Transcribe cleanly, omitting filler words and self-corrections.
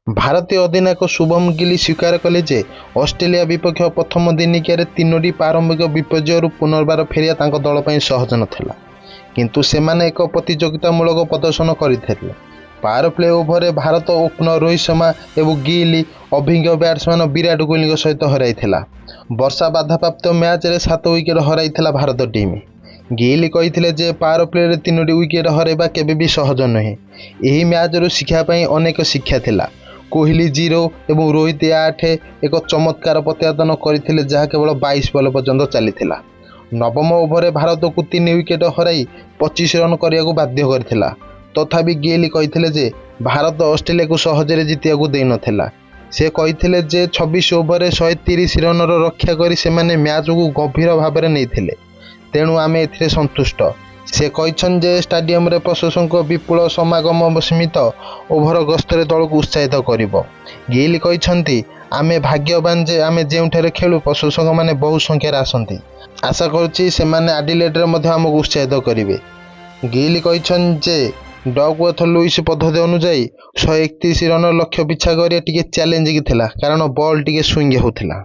ଭାରତୀୟ ଅଧିନାୟକ ଶୁଭମ ଗିଲ୍ ସ୍ୱୀକାର କଲେ ଯେ ଅଷ୍ଟ୍ରେଲିଆ ବିପକ୍ଷ ପ୍ରଥମ ଦିନିକିଆରେ 3ଟି ପ୍ରାରମ୍ଭିକ ବିପର୍ଯ୍ୟୟରୁ ପୁନର୍ବାର ଫେରିବା ତାଙ୍କ ଦଳ ପାଇଁ ସହଜ ନଥିଲା, କିନ୍ତୁ ସେମାନେ ଏକ ପ୍ରତିଯୋଗିତାମୂଳକ ପ୍ରଦର୍ଶନ କରିଥିଲେ। ପାୱାର ପ୍ଲେ ଓଭରରେ ଭାରତ ଓପନର ରୋହିତ ଶର୍ମା ଏବଂ ଗିଲ୍ ଅଭିଜ୍ଞ ବ୍ୟାଟ୍ସମ୍ୟାନ୍ ବିରାଟ କୋହଲିଙ୍କ ସହିତ ହରାଇଥିଲା। ବର୍ଷା ବାଧାପ୍ରାପ୍ତ ମ୍ୟାଚ୍ରେ 7 ୱିକେଟ୍ ହରାଇଥିଲା ଭାରତ ଟିମ୍। ଗିଲ୍ କହିଥିଲେ ଯେ ପାୱାର ପ୍ଲେରେ 3ଟି ୱିକେଟ୍ ହରାଇବା କେବେ ବି ସହଜ ନୁହେଁ। ଏହି ମ୍ୟାଚ୍ରୁ ଶିଖିବା ପାଇଁ ଅନେକ ଶିକ୍ଷା ଥିଲା। କୋହଲି 0 ଏବଂ ରୋହିତ 8 ଏକ ଚମତ୍କାର ପ୍ରତ୍ୟାବର୍ତ୍ତନ କରିଥିଲେ, ଯାହା କେବଳ 22 ବଲ୍ ପର୍ଯ୍ୟନ୍ତ ଚାଲିଥିଲା। ନବମ ଓଭରରେ ଭାରତକୁ 3 ୱିକେଟ୍ ହରାଇ 25 ରନ୍ କରିବାକୁ ବାଧ୍ୟ କରିଥିଲା। ତଥାପି ଗିଲ୍ କହିଥିଲେ ଯେ ଭାରତ ଅଷ୍ଟ୍ରେଲିଆକୁ ସହଜରେ ଜିତିବାକୁ ଦେଇନଥିଲା। ସେ କହିଥିଲେ ଯେ 26 ଓଭରରେ 130 ରନ୍ର ରକ୍ଷା କରି ସେମାନେ ମ୍ୟାଚ୍କୁ ଗଭୀର ଭାବରେ ନେଇଥିଲେ, ତେଣୁ ଆମେ ଏଥିରେ ସନ୍ତୁଷ୍ଟ। ସେ କହିଛନ୍ତି ଯେ ଷ୍ଟାଡିୟମରେ ପ୍ରଶଂସକଙ୍କ ବିପୁଳ ସମାଗମ ସୀମିତ ଓଭର ଗସ୍ତରେ ଦଳକୁ ଉତ୍ସାହିତ କରିବ। ଗିଲ୍ କହିଛନ୍ତି, ଆମେ ଭାଗ୍ୟବାନ ଯେ ଆମେ ଯେଉଁଠାରେ ଖେଳୁ ପ୍ରଶଂସକମାନେ ବହୁ ସଂଖ୍ୟାରେ ଆସନ୍ତି। ଆଶା କରୁଛି ସେମାନେ ଆଡିଲେଡରେ ମଧ୍ୟ ଆମକୁ ଉତ୍ସାହିତ କରିବେ। ଗିଲ୍ କହିଛନ୍ତି ଯେ ଡକୱର୍ଥ ଲୁଇସ୍ ପଦ୍ଧତି ଅନୁଯାୟୀ 131 ରନ୍ର ଲକ୍ଷ୍ୟ ପିଛା କରିବା ଟିକେ ଚ୍ୟାଲେଞ୍ଜିଂ ଥିଲା, କାରଣ ବଲ୍ ଟିକେ ସୁଇଙ୍ଗ ହେଉଥିଲା।